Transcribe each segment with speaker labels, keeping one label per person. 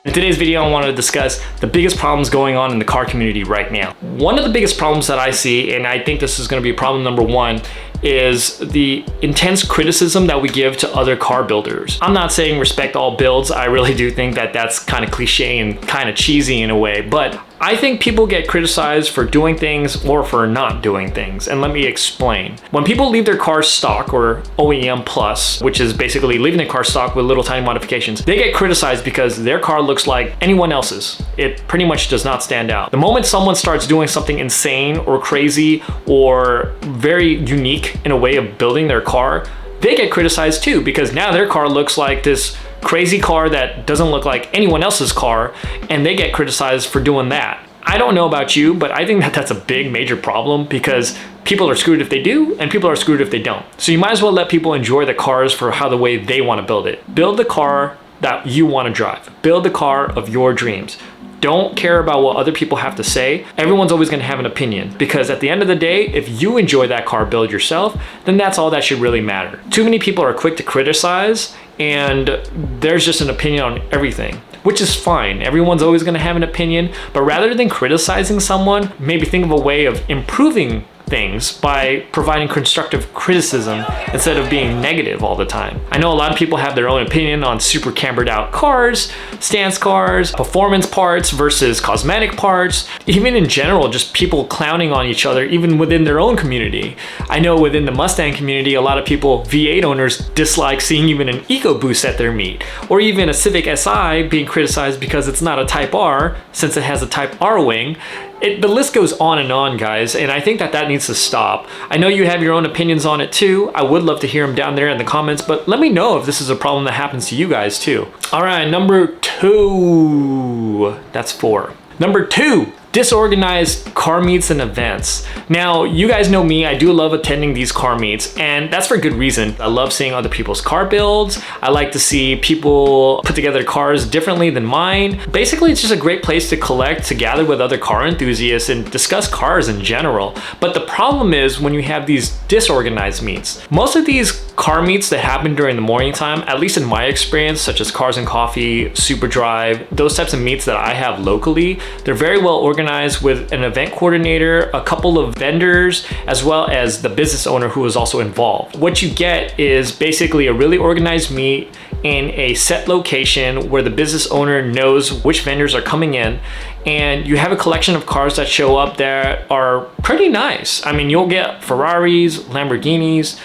Speaker 1: In today's video, I wanted to discuss the biggest problems going on in the car community right now. One of the biggest problems that I see, and I think this is going to be problem number one, is the intense criticism that we give to other car builders. I'm not saying respect all builds. I really do think that that's kind of cliche and kind of cheesy in a way, but I think people get criticized for doing things or for not doing things, and let me explain. When people leave their car stock or OEM plus, which is basically leaving the car stock with little tiny modifications, they get criticized because their car looks like anyone else's. It pretty much does not stand out. The moment someone starts doing something insane or crazy or very unique in a way of building their car, they get criticized too, because now their car looks like this crazy car that doesn't look like anyone else's car, and they get criticized for doing that. I don't know about you, but I think that that's a big major problem, because people are screwed if they do and people are screwed if they don't. So you might as well let people enjoy the cars for how the way they want to build it. Build the car that you want to drive. Build the car of your dreams. Don't care about what other people have to say. Everyone's always going to have an opinion, because at the end of the day, if you enjoy that car build yourself, then that's all that should really matter. Too many people are quick to criticize, and there's just an opinion on everything, which is fine. Everyone's always going to have an opinion, but rather than criticizing someone, maybe think of a way of improving things by providing constructive criticism instead of being negative all the time. I know a lot of people have their own opinion on super cambered out cars, stance cars, performance parts versus cosmetic parts, even in general, just people clowning on each other, even within their own community. I know within the Mustang community, a lot of people, V8 owners, dislike seeing even an EcoBoost at their meet, or even a Civic Si being criticized because it's not a Type R since it has a Type R wing. The list goes on, guys, and I think that that needs to stop. I know you have your own opinions on it too. I would love to hear them down there in the comments, but let me know if this is a problem that happens to you guys too. All right, number two. That's four. Number two, disorganized car meets and events. Now, you guys know me, I do love attending these car meets, and that's for good reason. I love seeing other people's car builds. I like to see people put together cars differently than mine. Basically, it's just a great place to collect, to gather with other car enthusiasts and discuss cars in general. But the problem is when you have these disorganized meets. Most of these car meets that happen during the morning time, at least in my experience, such as Cars and Coffee, Super Drive, those types of meets that I have locally, they're very well organized with an event coordinator, a couple of vendors, as well as the business owner who is also involved. What you get is basically a really organized meet in a set location where the business owner knows which vendors are coming in, and you have a collection of cars that show up that are pretty nice. I mean, you'll get Ferraris, Lamborghinis,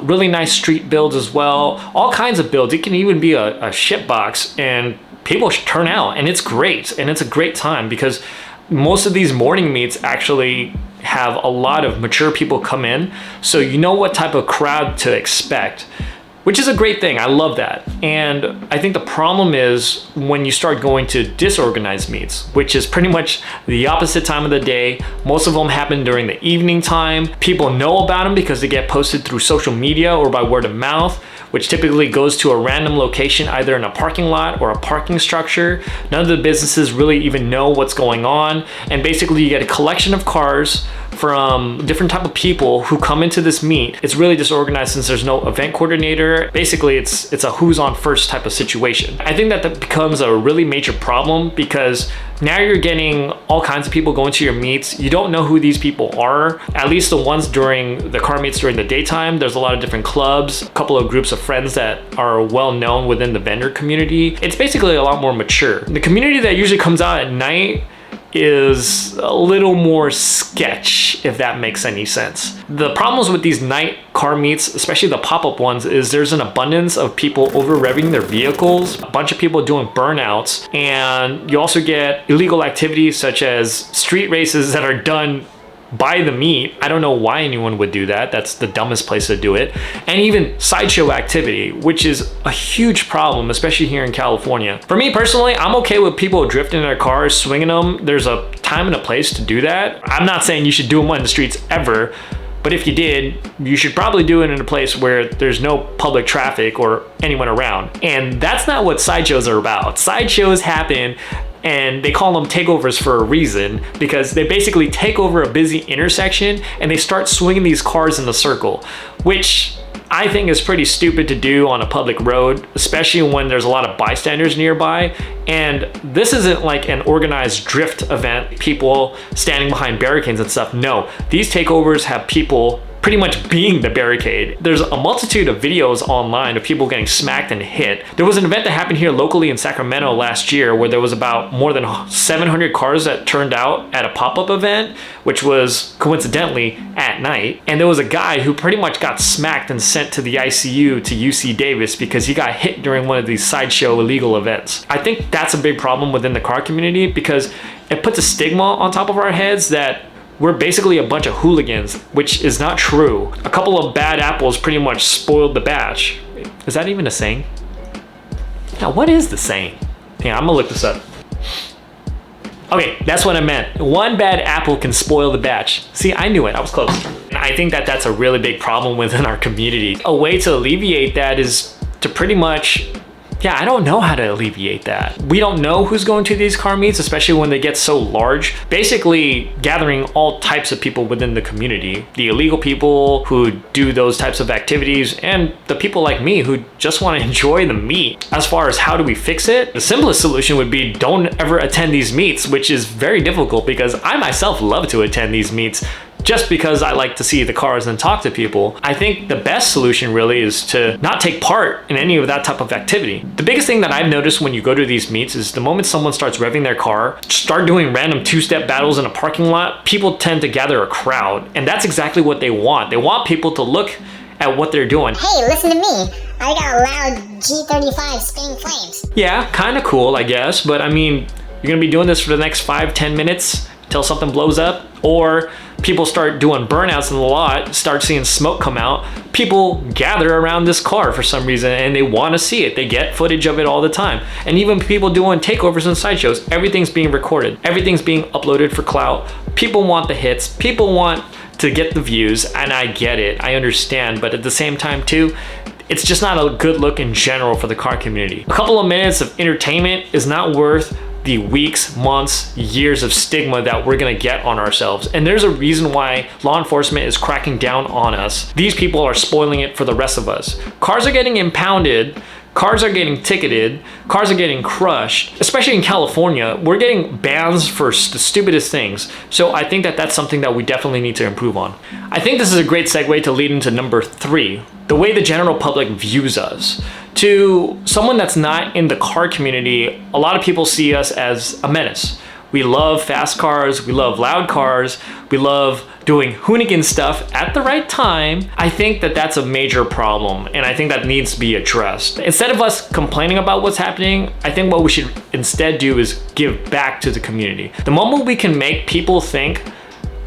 Speaker 1: really nice street builds as well, all kinds of builds. It can even be a ship box, and people should turn out, and it's great, and it's a great time, because most of these morning meets actually have a lot of mature people come in, so you know what type of crowd to expect, which is a great thing. I love that. And I think the problem is when you start going to disorganized meets, which is pretty much the opposite time of the day. Most of them happen during the evening time. People know about them because they get posted through social media or by word of mouth, which typically goes to a random location, either in a parking lot or a parking structure. None of the businesses really even know what's going on. And basically you get a collection of cars from different type of people who come into this meet. It's really disorganized since there's no event coordinator. Basically, it's a who's on first type of situation. I think that becomes a really major problem, because now you're getting all kinds of people going to your meets. You don't know who these people are, at least the ones during the car meets during the daytime. There's a lot of different clubs, a couple of groups of friends that are well known within the vendor community. It's basically a lot more mature. The community that usually comes out at night is a little more sketch, if that makes any sense. The problems with these night car meets, especially the pop-up ones, is there's an abundance of people over-revving their vehicles, a bunch of people doing burnouts, and you also get illegal activities such as street races that are done by the meet. I don't know why anyone would do that. That's the dumbest place to do it. And even sideshow activity, which is a huge problem, especially here in California. For me personally, I'm okay with people drifting their cars, swinging them. There's a time and a place to do that. I'm not saying you should do them on the streets ever, but if you did, you should probably do it in a place where there's no public traffic or anyone around. And that's not what sideshows are about. Sideshows happen, and they call them takeovers for a reason, because they basically take over a busy intersection and they start swinging these cars in a circle, which I think is pretty stupid to do on a public road, especially when there's a lot of bystanders nearby. And this isn't like an organized drift event, people standing behind barricades and stuff. No, these takeovers have people pretty much being the barricade. There's a multitude of videos online of people getting smacked and hit. There was an event that happened here locally in Sacramento last year where there was about more than 700 cars that turned out at a pop-up event, which was coincidentally at night. And there was a guy who pretty much got smacked and sent to the ICU to UC Davis because he got hit during one of these sideshow illegal events. I think that's a big problem within the car community because it puts a stigma on top of our heads that we're basically a bunch of hooligans, which is not true. A couple of bad apples pretty much spoiled the batch. Is that even a saying? Now, what is the saying? Hang on, I'm gonna look this up. Okay, that's what I meant. One bad apple can spoil the batch. See, I knew it, I was close. And I think that that's a really big problem within our community. A way to alleviate that is to pretty much, yeah, I don't know how to alleviate that. We don't know who's going to these car meets, especially when they get so large. Basically gathering all types of people within the community. The illegal people who do those types of activities and the people like me who just want to enjoy the meet. As far as how do we fix it, the simplest solution would be don't ever attend these meets, which is very difficult because I myself love to attend these meets just because I like to see the cars and talk to people. I think the best solution really is to not take part in any of that type of activity. The biggest thing that I've noticed when you go to these meets is the moment someone starts revving their car, start doing random two-step battles in a parking lot, people tend to gather a crowd. And that's exactly what they want. They want people to look at what they're doing.
Speaker 2: Hey, listen to me. I got a loud G35 spitting flames.
Speaker 1: Yeah, kind of cool, I guess. But I mean, you're gonna be doing this for the next 5-10 minutes until something blows up, or people start doing burnouts in the lot, start seeing smoke come out. People gather around this car for some reason and they want to see it. They get footage of it all the time. And even people doing takeovers and sideshows, everything's being recorded. Everything's being uploaded for clout. People want the hits. People want to get the views, and I get it. I understand. But at the same time too, it's just not a good look in general for the car community. A couple of minutes of entertainment is not worth the weeks, months, years of stigma that we're gonna get on ourselves. And there's a reason why law enforcement is cracking down on us. These people are spoiling it for the rest of us. Cars are getting impounded, cars are getting ticketed, cars are getting crushed. Especially in California, we're getting bans for the stupidest things. So I think that that's something that we definitely need to improve on. I think this is a great segue to lead into number 3, the way the general public views us. To someone that's not in the car community, a lot of people see us as a menace. We love fast cars, we love loud cars, we love doing hoonigan stuff at the right time. I think that that's a major problem, and I think that needs to be addressed. Instead of us complaining about what's happening, I think what we should instead do is give back to the community. The moment we can make people think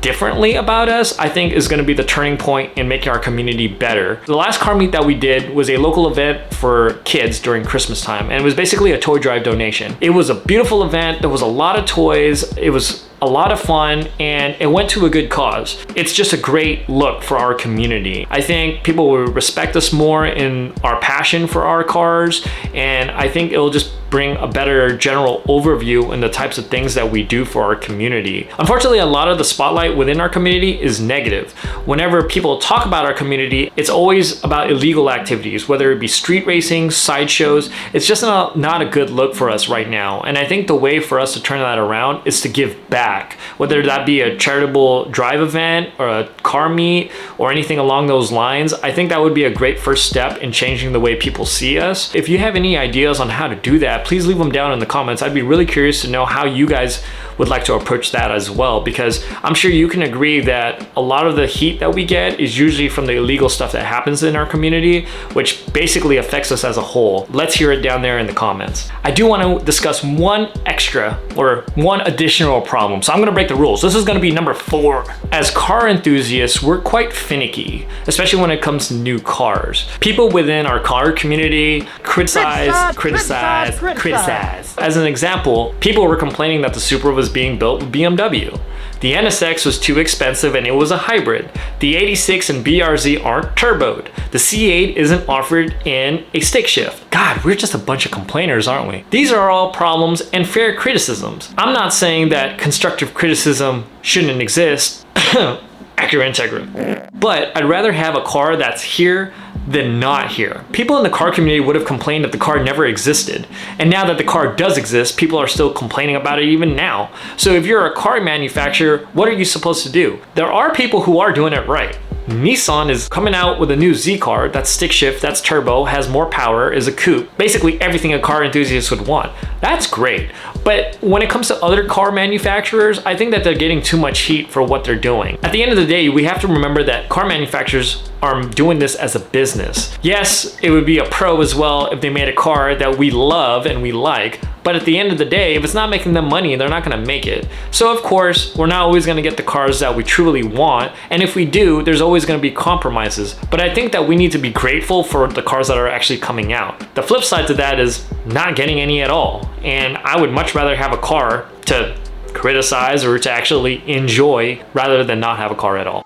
Speaker 1: differently about us, I think is going to be the turning point in making our community better. The last car meet that we did was a local event for kids during Christmas time, and it was basically a toy drive donation. It was a beautiful event. There was a lot of toys. It was a lot of fun, and it went to a good cause. It's just a great look for our community. I think people will respect us more in our passion for our cars, and I think it'll just bring a better general overview in the types of things that we do for our community. Unfortunately, a lot of the spotlight within our community is negative. Whenever people talk about our community, it's always about illegal activities, whether it be street racing, sideshows. It's just not a good look for us right now. And I think the way for us to turn that around is to give back, whether that be a charitable drive event or a car meet or anything along those lines. I think that would be a great first step in changing the way people see us. If you have any ideas on how to do that, please leave them down in the comments. I'd be really curious to know how you guys would like to approach that as well, because I'm sure you can agree that a lot of the heat that we get is usually from the illegal stuff that happens in our community, which basically affects us as a whole. Let's hear it down there in the comments. I do want to discuss one extra or one additional problem, so I'm going to break the rules. This is going to be number 4. As car enthusiasts, we're quite finicky, especially when it comes to new cars. People within our car community criticize. As an example, people were complaining that the Supra was being built with BMW. The NSX was too expensive and it was a hybrid. The 86 and BRZ aren't turboed. The C8 isn't offered in a stick shift. God, we're just a bunch of complainers, aren't we? These are all problems and fair criticisms. I'm not saying that constructive criticism shouldn't exist. Accurate Integra. But I'd rather have a car that's here than not here. People in the car community would have complained if the car never existed. And now that the car does exist, people are still complaining about it even now. So if you're a car manufacturer, what are you supposed to do? There are people who are doing it right. Nissan is coming out with a new Z car that's stick shift, that's turbo, has more power, is a coupe. Basically everything a car enthusiast would want. That's great. But when it comes to other car manufacturers, I think that they're getting too much heat for what they're doing. At the end of the day, we have to remember that car manufacturers are doing this as a business. Yes, it would be a pro as well if they made a car that we love and we like, but at the end of the day, if it's not making them money, they're not gonna make it. So of course, we're not always gonna get the cars that we truly want, and if we do, there's always gonna be compromises. But I think that we need to be grateful for the cars that are actually coming out. The flip side to that is not getting any at all. And I would much rather have a car to criticize or to actually enjoy rather than not have a car at all.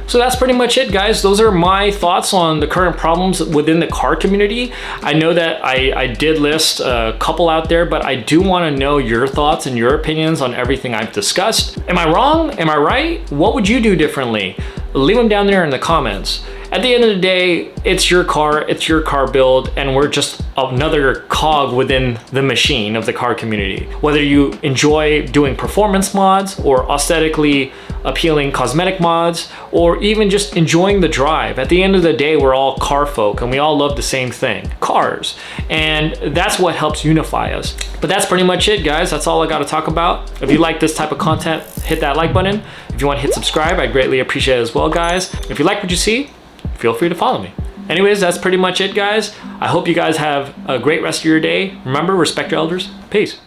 Speaker 1: So that's pretty much it, guys. Those are my thoughts on the current problems within the car community. I know that I did list a couple out there, but I do want to know your thoughts and your opinions on everything I've discussed. Am I wrong? Am I right? What would you do differently? Leave them down there in the comments. At the end of the day, it's your car build, and we're just another cog within the machine of the car community. Whether you enjoy doing performance mods or aesthetically appealing cosmetic mods, or even just enjoying the drive. At the end of the day, we're all car folk and we all love the same thing, cars. And that's what helps unify us. But that's pretty much it, guys. That's all I got to talk about. If you like this type of content, hit that like button. If you want to hit subscribe, I'd greatly appreciate it as well, guys. If you like what you see, feel free to follow me. Anyways, that's pretty much it, guys. I hope you guys have a great rest of your day. Remember, respect your elders. Peace.